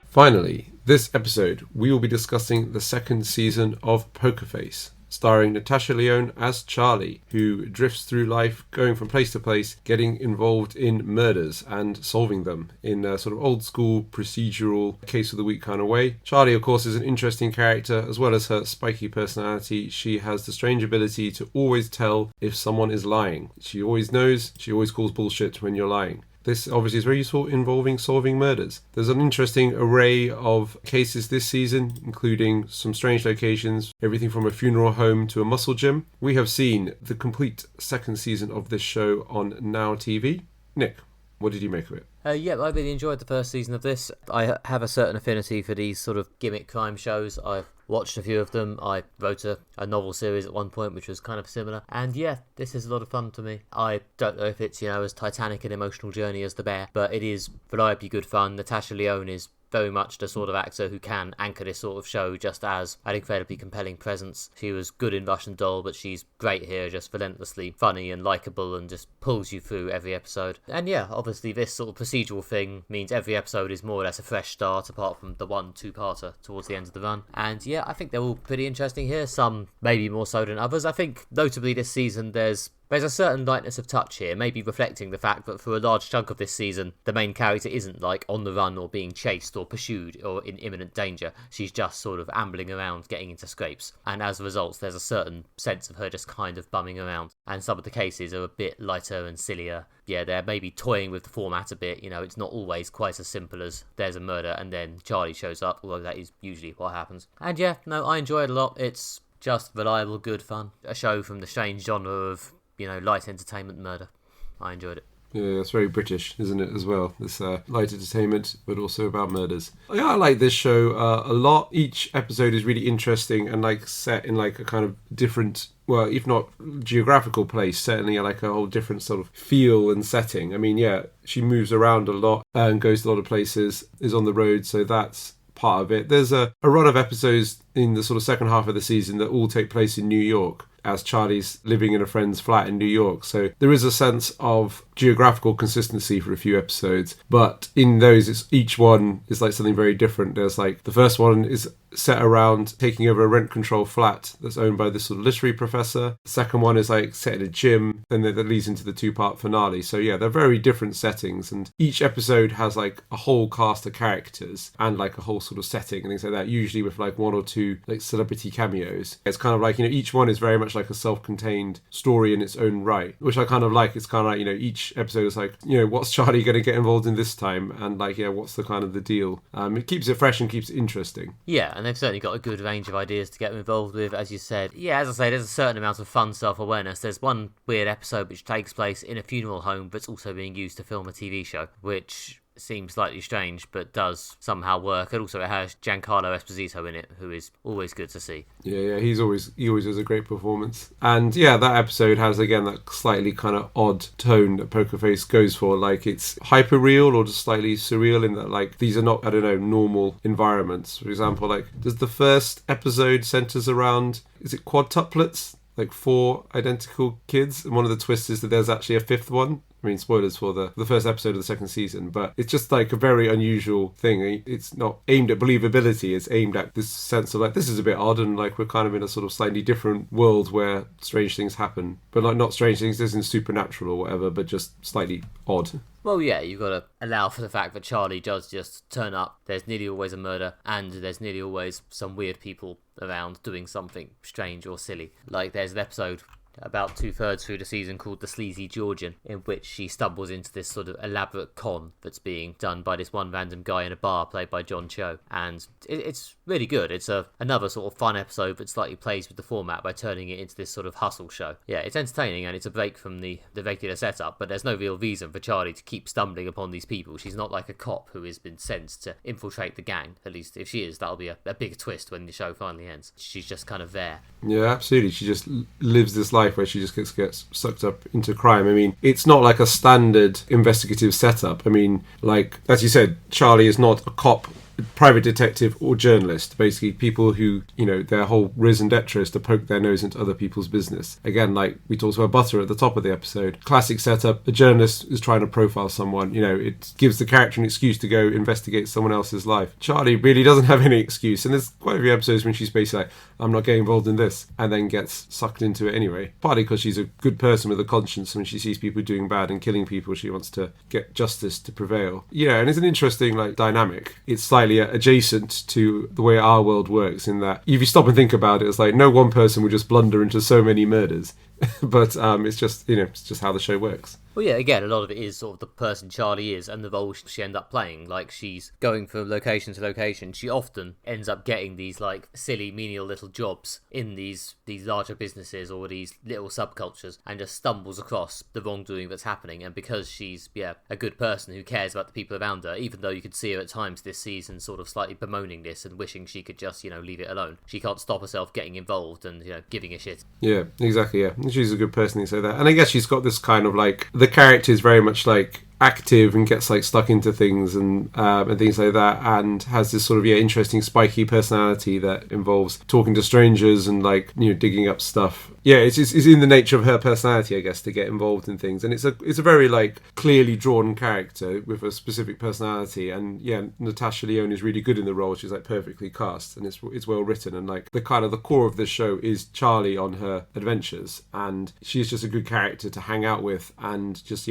Finally, this episode, we will be discussing the 2nd season of Poker Face, starring Natasha Lyonne as Charlie, who drifts through life, going from place to place, getting involved in murders and solving them in a sort of old school procedural case of the week kind of way. Charlie, of course, is an interesting character. As well as her spiky personality, she has the strange ability to always tell if someone is lying. She always knows, she always calls bullshit when you're lying. This obviously is very useful involving solving murders. There's an interesting array of cases this season, including some strange locations, everything from a funeral home to a muscle gym. We have seen the complete 2nd season of this show on Now TV. Nick, what did you make of it? Yeah, I really enjoyed the 1st season of this. I have a certain affinity for these sort of gimmick crime shows. I've watched a few of them. I wrote a novel series at one point which was kind of similar. And yeah, this is a lot of fun to me. I don't know if it's, as titanic an emotional journey as The Bear, but it is reliably good fun. Natasha Lyonne is very much the sort of actor who can anchor this sort of show just as an incredibly compelling presence. She was good in Russian Doll, but she's great here, just relentlessly funny and likeable and just pulls you through every episode. And yeah, obviously this sort of procedural thing means every episode is more or less a fresh start, apart from the 1-2-parter towards the end of the run. And yeah, I think they're all pretty interesting here, some maybe more so than others. I think notably this season there's a certain lightness of touch here, maybe reflecting the fact that for a large chunk of this season, the main character isn't like on the run or being chased or pursued or in imminent danger. She's just sort of ambling around, getting into scrapes. And as a result, there's a certain sense of her just kind of bumming around. And some of the cases are a bit lighter and sillier. Yeah, they're maybe toying with the format a bit. It's not always quite as simple as there's a murder and then Charlie shows up, although that is usually what happens. And yeah, no, I enjoy it a lot. It's just reliable, good fun. A show from the strange genre of light entertainment murder. I enjoyed it. Yeah, it's very British, isn't it, as well? This light entertainment, but also about murders. Yeah, I like this show a lot. Each episode is really interesting and like set in like a kind of different, well, if not geographical place, certainly like a whole different sort of feel and setting. I mean, yeah, she moves around a lot and goes to a lot of places, is on the road, so that's part of it. There's a run of episodes in the sort of second half of the season that all take place in New York, as Charlie's living in a friend's flat in New York. So there is a sense of geographical consistency for a few episodes, but in those, each one is like something very different. There's like, the first one is set around taking over a rent control flat that's owned by this sort of literary professor. The second one is like set in a gym, then that leads into the 2-part finale. So yeah, they're very different settings, and each episode has like a whole cast of characters and like a whole sort of setting and things like that, usually with like 1 or 2 like celebrity cameos. It's kind of like, each one is very much like a self-contained story in its own right, which I kind of like. It's kind of like, each episode is like, what's Charlie going to get involved in this time, and like, yeah, what's the kind of the deal. It keeps it fresh and keeps it interesting. Yeah, and they've certainly got a good range of ideas to get them involved with, as you said. Yeah, as I say, there's a certain amount of fun self-awareness. There's one weird episode which takes place in a funeral home, but it's also being used to film a TV show, which seems slightly strange, but does somehow work. And also it has Giancarlo Esposito in it, who is always good to see. Yeah, he always does a great performance. And yeah, that episode has, again, that slightly kind of odd tone that Poker Face goes for. Like, it's hyper real or just slightly surreal in that, like, these are not, I don't know, normal environments. For example, like, does the first episode centers around, is it quadtuplets? Like 4 identical kids, and one of the twists is that there's actually a 5th one. I mean, spoilers for the first episode of the second season, but it's just like a very unusual thing. It's not aimed at believability, it's aimed at this sense of like, this is a bit odd, and like we're kind of in a sort of slightly different world where strange things happen. But like, not strange things as in supernatural or whatever, but just slightly odd. Well, yeah, you've got to allow for the fact that Charlie does just turn up. There's nearly always a murder, and there's nearly always some weird people around doing something strange or silly. Like, there's an episode about 2/3 through the season called The Sleazy Georgian, in which she stumbles into this sort of elaborate con that's being done by this one random guy in a bar played by John Cho, and it's really good. It's another sort of fun episode that slightly plays with the format by turning it into this sort of hustle show. Yeah, it's entertaining, and it's a break from the regular setup, but there's no real reason for Charlie to keep stumbling upon these people. She's not like a cop who has been sent to infiltrate the gang. At least if she is, that'll be a big twist when the show finally ends. She's just kind of there. Yeah, absolutely. She just lives this life where she just gets sucked up into crime. I mean, it's not like a standard investigative setup. I mean, like, as you said, Charlie is not a cop, private detective or journalist. Basically people who, you know, their whole raison d'etre is to poke their nose into other people's business. Again, like we talked about Butter at the top of the episode, classic setup. A journalist is trying to profile someone, you know, it gives the character an excuse to go investigate someone else's life. Charlie really doesn't have any excuse, and there's quite a few episodes when she's basically like, I'm not getting involved in this, and then gets sucked into it anyway. Partly because she's a good person with a conscience. When she sees people doing bad and killing people, she wants to get justice to prevail. Yeah, and it's an interesting like dynamic. It's slightly adjacent to the way our world works, in that if you stop and think about it, it's like no one person would just blunder into so many murders. But it's just, you know, it's just how the show works. Well, yeah, again, a lot of it is sort of the person Charlie is and the role she ends up playing. Like, she's going from location to location. She often ends up getting these, like, silly, menial little jobs in these larger businesses or these little subcultures, and just stumbles across the wrongdoing that's happening. And because she's, a good person who cares about the people around her, even though you could see her at times this season sort of slightly bemoaning this and wishing she could just, leave it alone, she can't stop herself getting involved and, giving a shit. Yeah, exactly, yeah. She's a good person to say that. And I guess she's got this kind of, like, the character is very much like active and gets like stuck into things and things like that, and has this sort of interesting spiky personality that involves talking to strangers and like digging up stuff. Yeah, it's in the nature of her personality, I guess, to get involved in things, and it's a very like clearly drawn character with a specific personality. And yeah, Natasha Lyonne is really good in the role. She's like perfectly cast, and it's well written, and like the core of this show is Charlie on her adventures, and she's just a good character to hang out with and just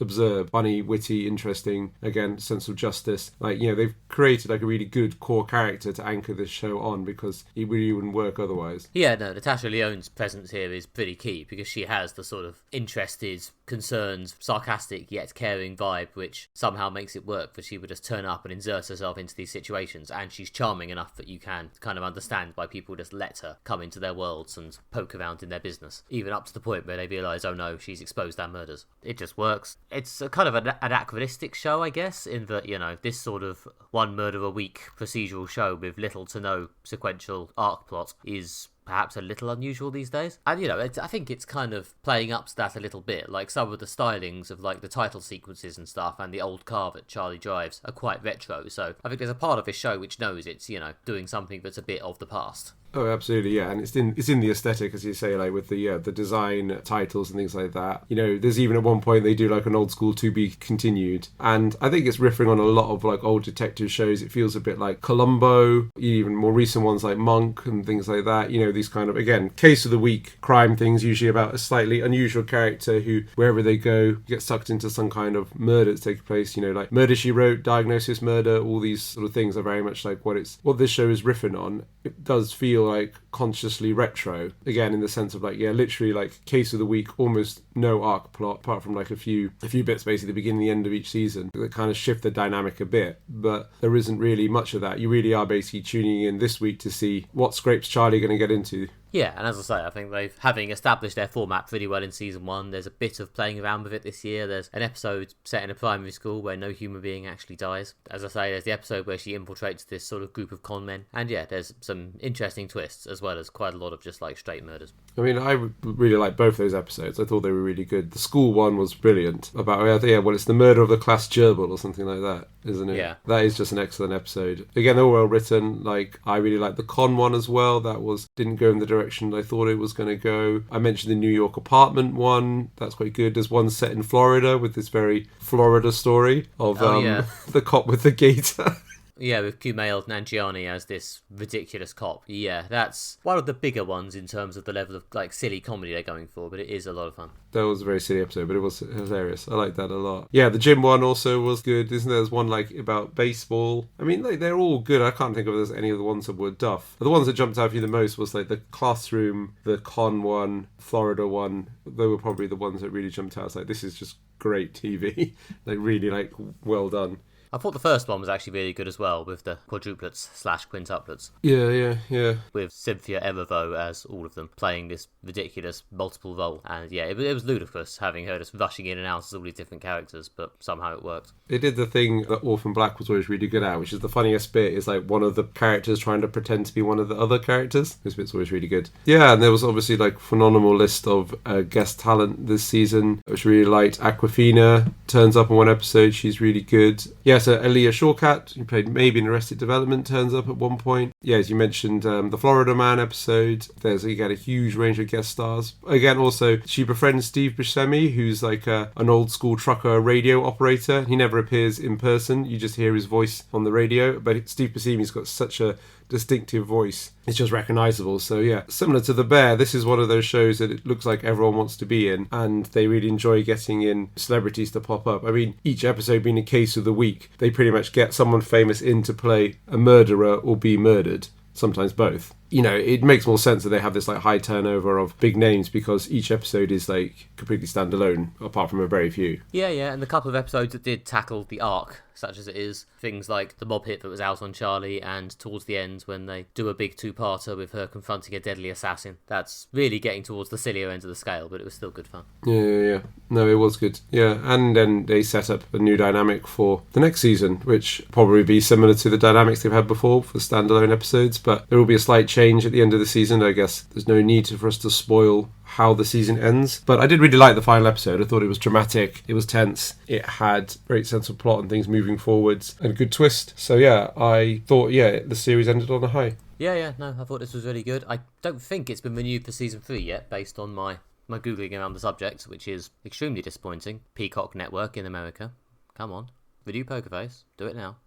observe. Funny, witty, interesting, again, sense of justice. Like, they've created like a really good core character to anchor this show on, because it really wouldn't work otherwise. Yeah, no, Natasha Lyonne's presence here is pretty key, because she has the sort of interested, concerned, sarcastic yet caring vibe, which somehow makes it work, for she would just turn up and insert herself into these situations, and she's charming enough that you can kind of understand why people just let her come into their worlds and poke around in their business, even up to the point where they realise, oh no, she's exposed our murders. It just works. It's a kind of an anachronistic show, I guess, in that, this sort of one murder a week procedural show with little to no sequential arc plot is perhaps a little unusual these days. And, I think it's kind of playing up to that a little bit. Like, some of the stylings of, like, the title sequences and stuff and the old car that Charlie drives are quite retro. So I think there's a part of this show which knows it's, doing something that's a bit of the past. Oh, absolutely, yeah, and it's in the aesthetic, as you say, like with the design titles and things like that. There's even at one point they do like an old school To Be Continued, and I think it's riffing on a lot of like old detective shows. It feels a bit like Columbo, even more recent ones like Monk and things like that. These kind of, again, case of the week crime things, usually about a slightly unusual character who, wherever they go, get sucked into some kind of murder that's taking place. Like Murder, She Wrote, Diagnosis Murder. All these sort of things are very much like what this show is riffing on. It does feel feel like consciously retro, again in the sense of like, yeah, literally like case of the week, almost no arc plot apart from like a few bits basically the beginning and the end of each season that kind of shift the dynamic a bit, but there isn't really much of that. You really are basically tuning in this week to see what scrapes Charlie going to get into. Yeah, and as I say, I think they've, having established their format pretty well in season 1, there's a bit of playing around with it this year. There's an episode set in a primary school where no human being actually dies. As I say, there's the episode where she infiltrates this sort of group of con men. And yeah, there's some interesting twists, as well as quite a lot of just like straight murders. I mean, I really liked both those episodes. I thought they were really good. The school one was brilliant. About, it's the murder of the class gerbil or something like that, isn't it? Yeah. That is just an excellent episode. Again, they're all well written. Like, I really liked the con one as well. That didn't go in the direction I thought it was going to go. I mentioned the New York apartment one. That's quite good. There's one set in Florida with this very Florida story of the cop with the gator. Yeah, with Kumail Nanjiani as this ridiculous cop. Yeah, that's one of the bigger ones in terms of the level of like silly comedy they're going for, but it is a lot of fun. That was a very silly episode, but it was hilarious. I like that a lot. Yeah, the gym one also was good. Isn't there's one like about baseball? I mean, like they're all good. I can't think of there's any of the ones that were duff. But the ones that jumped out for you the most was like the classroom, the con one, Florida one. They were probably the ones that really jumped out. It's like, this is just great TV. Like really like well done. I thought the first one was actually really good as well, with the quadruplets/quintuplets. Yeah. With Cynthia Erivo as all of them, playing this ridiculous multiple role. And yeah, it was ludicrous having her just rushing in and out as all these different characters, but somehow it worked. They did the thing that Orphan Black was always really good at, which is the funniest bit is like one of the characters trying to pretend to be one of the other characters. This bit's always really good. Yeah, and there was obviously like phenomenal list of guest talent this season, which really liked. Awkwafina turns up in one episode, she's really good. Yeah, so Aaliyah Shawkat, who played Maybe in Arrested Development, turns up at one point. Yeah, as you mentioned, the Florida Man episode, there's again a huge range of guest stars. Again, also, she befriends Steve Buscemi, who's like an old school trucker radio operator. He never appears in person, you just hear his voice on the radio, but Steve Buscemi's got such a distinctive voice, it's just recognizable. So yeah, similar to The Bear, this is one of those shows that it looks like everyone wants to be in, and they really enjoy getting in celebrities to pop up. I mean, each episode being a case of the week, they pretty much get someone famous in to play a murderer or be murdered, sometimes both. You know, it makes more sense that they have this like high turnover of big names because each episode is like completely standalone, apart from a very few. Yeah, and the couple of episodes that did tackle the arc, such as it is, things like the mob hit that was out on Charlie, and towards the end when they do a big two-parter with her confronting a deadly assassin. That's really getting towards the sillier end of the scale, but it was still good fun. Yeah. No, it was good. Yeah, and then they set up a new dynamic for the next season, which probably be similar to the dynamics they've had before for standalone episodes, but there will be a slight change at the end of the season. I guess there's no need for us to spoil how the season ends, but I did really like the final episode. I thought it was dramatic, it was tense, it had great sense of plot and things moving forwards, and a good twist. So yeah, I thought the series ended on a high. Yeah, no, I thought this was really good. I don't think it's been renewed for season 3 yet, based on my googling around the subject, which is extremely disappointing. Peacock Network in America, come on, renew Poker Face, do it now.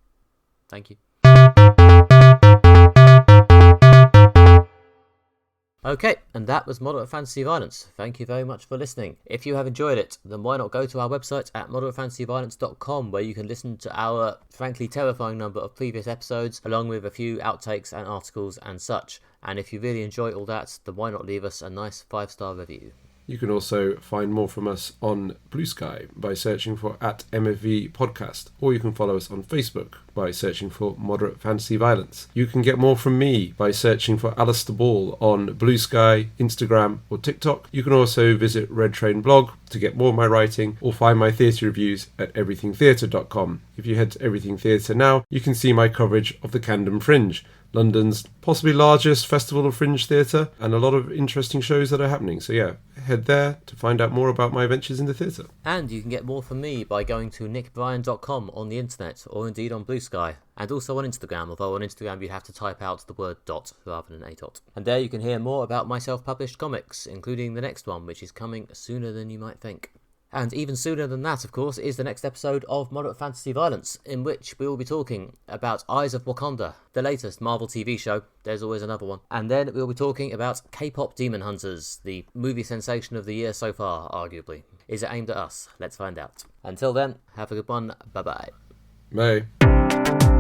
Thank you. Okay, and that was Moderate Fantasy Violence. Thank you very much for listening. If you have enjoyed it, then why not go to our website at moderatefantasyviolence.com, where you can listen to our frankly terrifying number of previous episodes, along with a few outtakes and articles and such. And if you really enjoy all that, then why not leave us a nice 5-star review. You can also find more from us on Blue Sky by searching for @MFV Podcast, or you can follow us on Facebook by searching for Moderate Fantasy Violence. You can get more from me by searching for Alistair Ball on Blue Sky, Instagram or TikTok. You can also visit Red Train Blog to get more of my writing, or find my theatre reviews at everythingtheatre.com. If you head to Everything Theatre now, you can see my coverage of the Camden Fringe, London's possibly largest festival of fringe theatre, and a lot of interesting shows that are happening. So yeah, head there to find out more about my adventures in the theatre. And you can get more from me by going to nickbryan.com on the internet, or indeed on Blue Sky, and also on Instagram, although on Instagram you have to type out the word dot rather than a dot. And there you can hear more about my self-published comics, including the next one, which is coming sooner than you might think. And even sooner than that, of course, is the next episode of Moderate Fantasy Violence, in which we will be talking about Eyes of Wakanda, the latest Marvel TV show. There's always another one. And then we'll be talking about K-pop Demon Hunters, the movie sensation of the year so far, arguably. Is it aimed at us? Let's find out. Until then, have a good one. Bye-bye. Bye.